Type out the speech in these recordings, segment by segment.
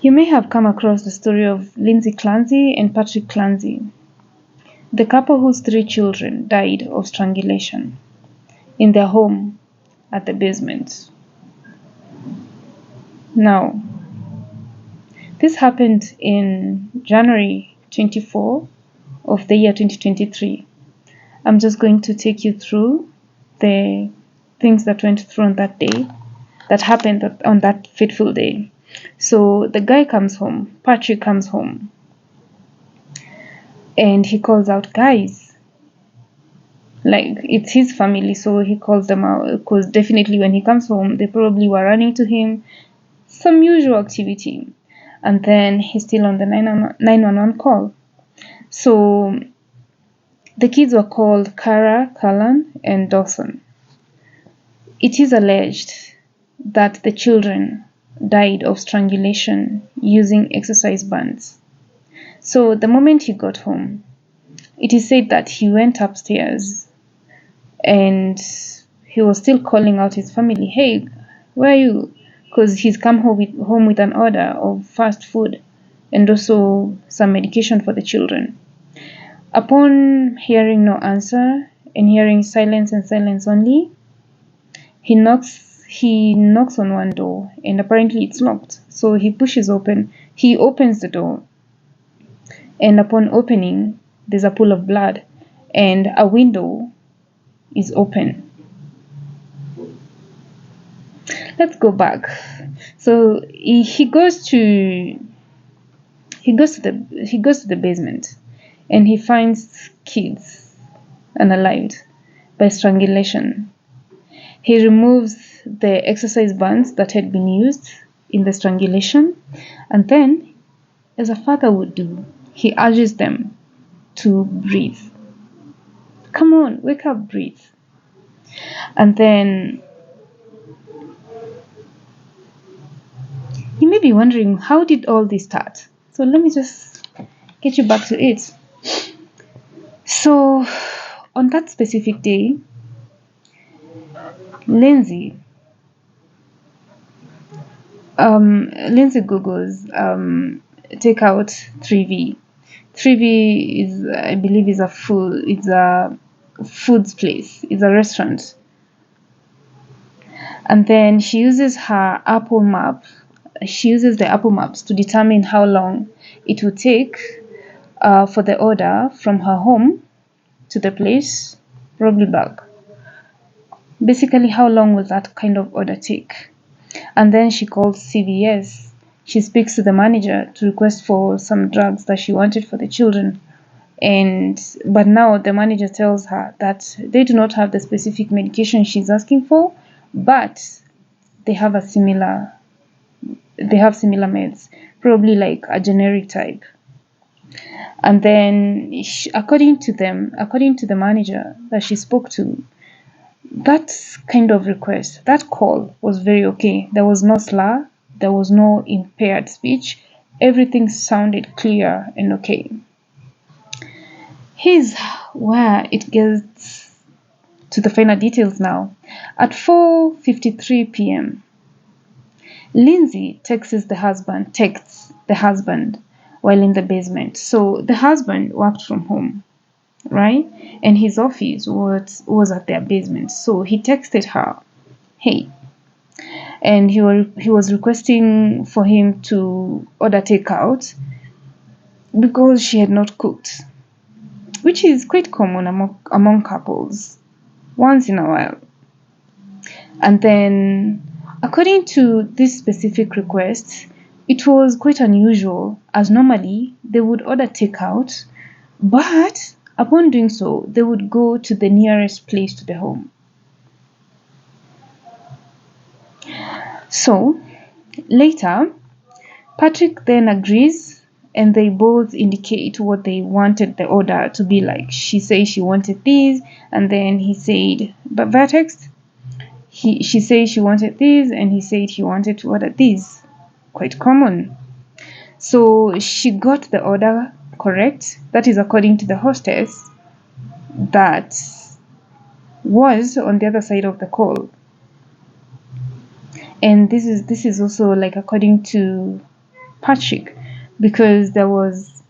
You may have come across the story of Lindsay Clancy and Patrick Clancy, the couple whose 3 children died of strangulation in their home at the basement. Now, this happened in January 24 of the year 2023. I'm just going to take you through the things that went through on that day, that happened on that fateful day. So the guy comes home, Patrick comes home, and he calls out, guys. Like, it's his family, so he calls them out, because definitely when he comes home, they probably were running to him, some usual activity. And then he's still on the 911 call. So the kids were called Kara, Callan, and Dawson. It is alleged that the children died of strangulation using exercise bands. So the moment he got home, it is said that he went upstairs and he was still calling out his family, hey, where are you? Because he's come home with an order of fast food and also some medication for the children. Upon hearing no answer and hearing silence and silence only, he knocks on one door, and apparently it's locked. So he opens the door, and upon opening, there's a pool of blood and a window is open. Let's go back. So he goes to the basement, and he finds kids unalived by strangulation. He removes the exercise bands that had been used in the strangulation, and then, as a father would do, he urges them to breathe. Come on, wake up, breathe. And then you may be wondering, how did all this start? So let me just get you back to it. So on that specific day, Lindsay Googles take out 3V. 3V is, I believe, it's a foods place. It's a restaurant. And then she uses the Apple Maps to determine how long it would take for the order from her home to the place, probably back. Basically, how long will that kind of order take? And then she calls CVS. She speaks to the manager to request for some drugs that she wanted for the children. But now the manager tells her that they do not have the specific medication she's asking for, but they have similar meds, probably like a generic type. And then, according to the manager that she spoke to, that kind of request, that call was very okay. There was no slur, there was no impaired speech. Everything sounded clear and okay. Here's where it gets to the final details now. At 4:53 p.m., Lindsay texts the husband while in the basement. So the husband worked from home, right? And his office was at their basement. So he texted her, hey. And he was requesting for him to order takeout because she had not cooked, which is quite common among couples once in a while. And then, according to this specific request, it was quite unusual, as normally they would order takeout, but upon doing so, they would go to the nearest place to the home. So, later, Patrick then agrees, and they both indicate what they wanted the order to be like. She says she wanted this, and then he said, but via text, she says she wanted this, and he said he wanted to order this. Quite common. So she got the order correct. That is according to the hostess that was on the other side of the call. And this is also like according to Patrick because there was,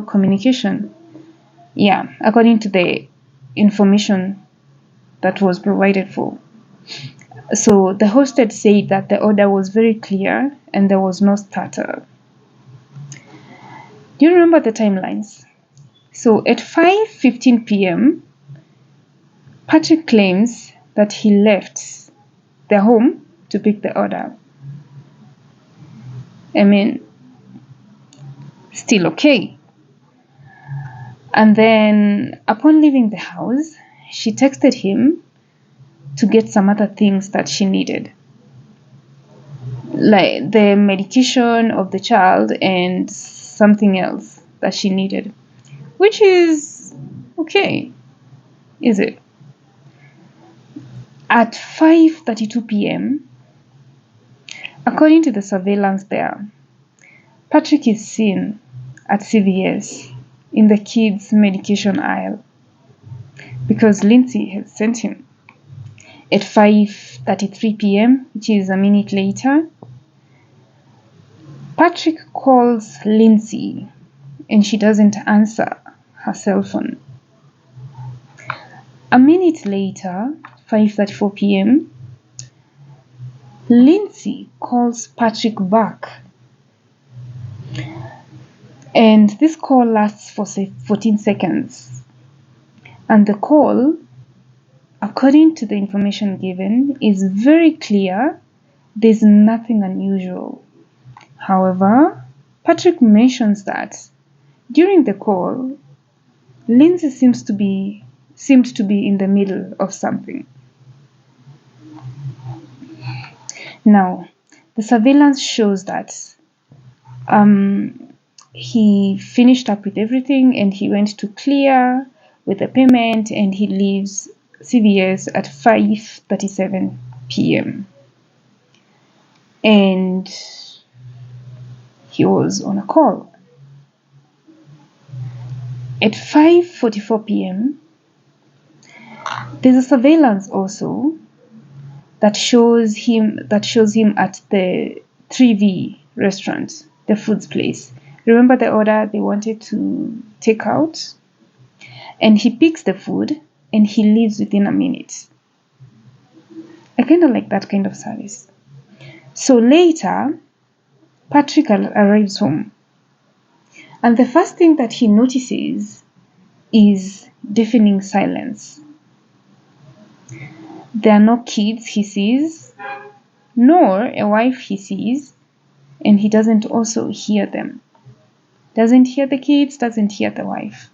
communication. Yeah, according to the information that was provided for. So the hosted said that the order was very clear and there was no stutter. Do you remember the timelines? So at 5:15 p.m., Patrick claims that he left their home to pick the order. I mean, still okay. And then upon leaving the house, she texted him to get some other things that she needed, like the medication of the child and something else that she needed, which is okay, is it? At 5:32 p.m., according to the surveillance there, Patrick is seen at CVS in the kids' medication aisle because Lindsay had sent him. At 5:33 p.m., which is a minute later, Patrick calls Lindsay and she doesn't answer her cell phone. A minute later, 5:34 p.m., Lindsay calls Patrick back. And this call lasts for 14 seconds. And the call, according to the information given, is very clear. There's nothing unusual. However, Patrick mentions that during the call, Lindsay seemed to be in the middle of something. Now, the surveillance shows that he finished up with everything and he went to clear with the payment and he leaves CVS at 5:37 p.m. And he was on a call. At 5:44 p.m., there's a surveillance also that shows him at the 3V restaurant, the foods place. Remember the order they wanted to take out? And he picks the food and he leaves within a minute. I kind of like that kind of service. So later, Patrick arrives home. And the first thing that he notices is deafening silence. There are no kids he sees, nor a wife he sees, and he doesn't also hear them. Doesn't hear the kids, doesn't hear the wife.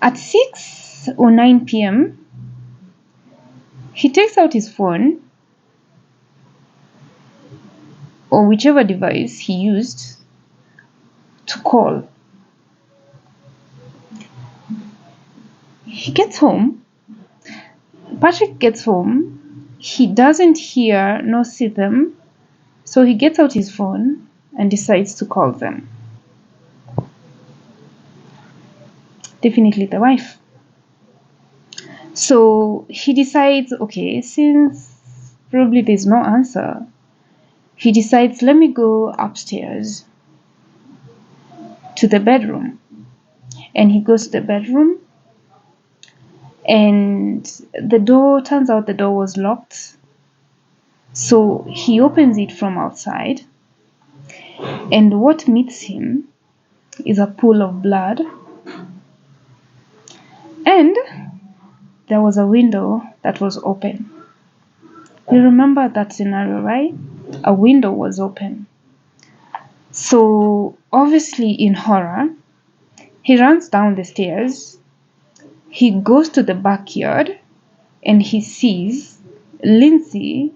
At 6:09 p.m., he takes out his phone or whichever device he used to call. He gets home. Patrick gets home. He doesn't hear nor see them, so he gets out his phone and decides to call them. Definitely the wife. So he decides, okay, since probably there's no answer, he decides, let me go upstairs to the bedroom. And he goes to the bedroom and turns out the door was locked. So he opens it from outside. And what meets him is a pool of blood. And there was a window that was open. You remember that scenario, right? A window was open. So obviously in horror, he runs down the stairs. He goes to the backyard and he sees Lindsay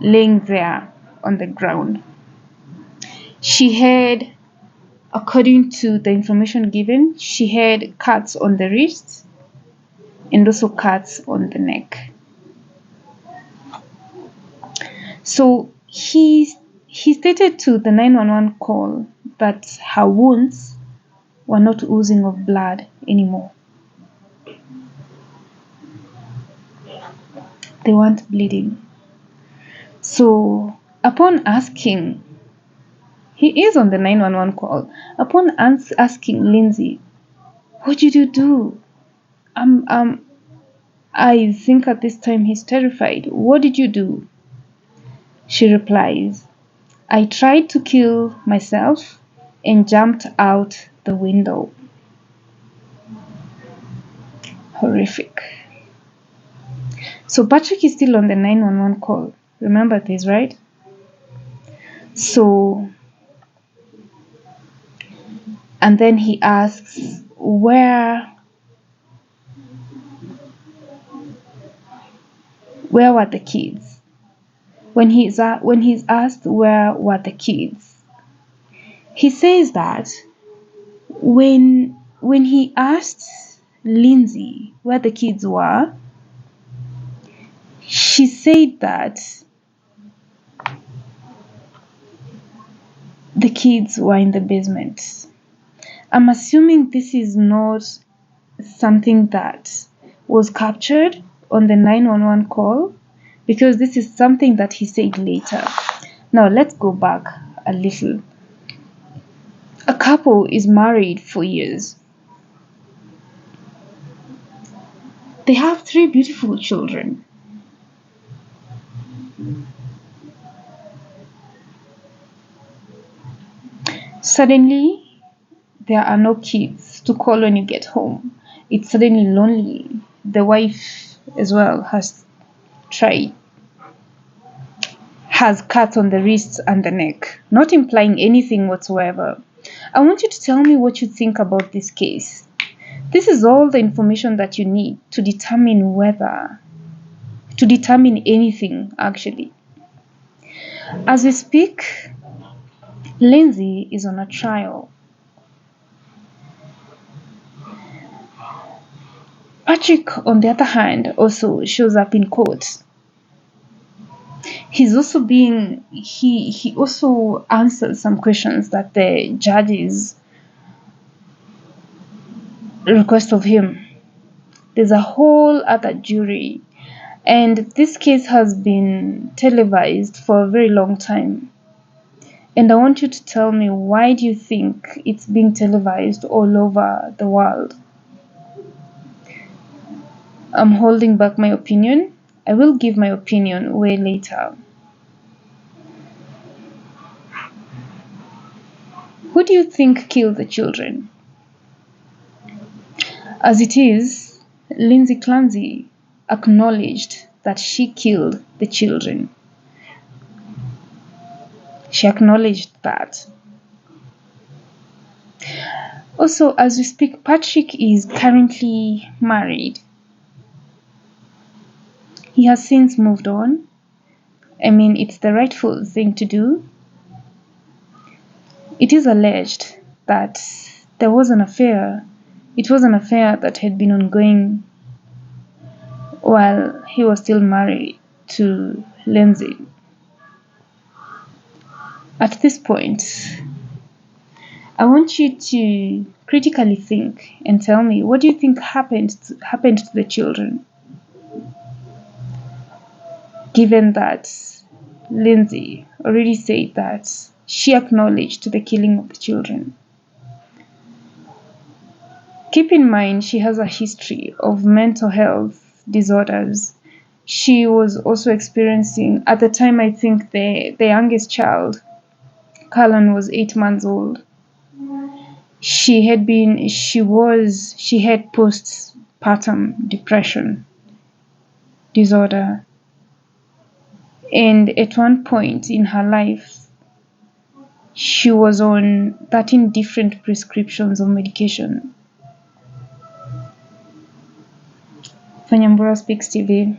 laying there on the ground. She had, according to the information given, she had cuts on the wrists and also cuts on the neck. So he stated to the 911 call that her wounds were not oozing of blood anymore. They weren't bleeding. So upon asking He is on the 911 call. Upon asking Lindsay, "What did you do?" Um, I think at this time he's terrified. "What did you do?" She replies, "I tried to kill myself and jumped out the window." Horrific. So Patrick is still on the 911 call. Remember this, right? So, and then he asks, where were the kids? When he's asked where were the kids, he says that when he asked Lindsay where the kids were, she said that the kids were in the basement. I'm assuming this is not something that was captured on the 911 call, because this is something that he said later. Now let's go back a little. A couple is married for years. They have 3 beautiful children. Suddenly, there are no kids to call when you get home. It's suddenly lonely. The wife as well has cuts on the wrists and the neck, not implying anything whatsoever. I want you to tell me what you think about this case. This is all the information that you need to determine anything actually. As we speak, Lindsay is on a trial. Patrick, on the other hand, also shows up in court. He also answers some questions that the judges request of him. There's a whole other jury, and this case has been televised for a very long time. And I want you to tell me, why do you think it's being televised all over the world? I'm holding back my opinion. I will give my opinion way later. Who do you think killed the children? As it is, Lindsay Clancy acknowledged that she killed the children. She acknowledged that. Also, as we speak, Patrick is currently married. He has since moved on. I mean, it's the rightful thing to do. It is alleged that there was an affair. It was an affair that had been ongoing while he was still married to Lindsay. At this point, I want you to critically think and tell me, what do you think happened to the children? Given that Lindsay already said that she acknowledged the killing of the children. Keep in mind, she has a history of mental health disorders. She was also experiencing, at the time, I think the youngest child, Callan, was 8 months old. She had postpartum depression disorder. And at one point in her life, she was on 13 different prescriptions of medication. Fanyambura Speaks TV.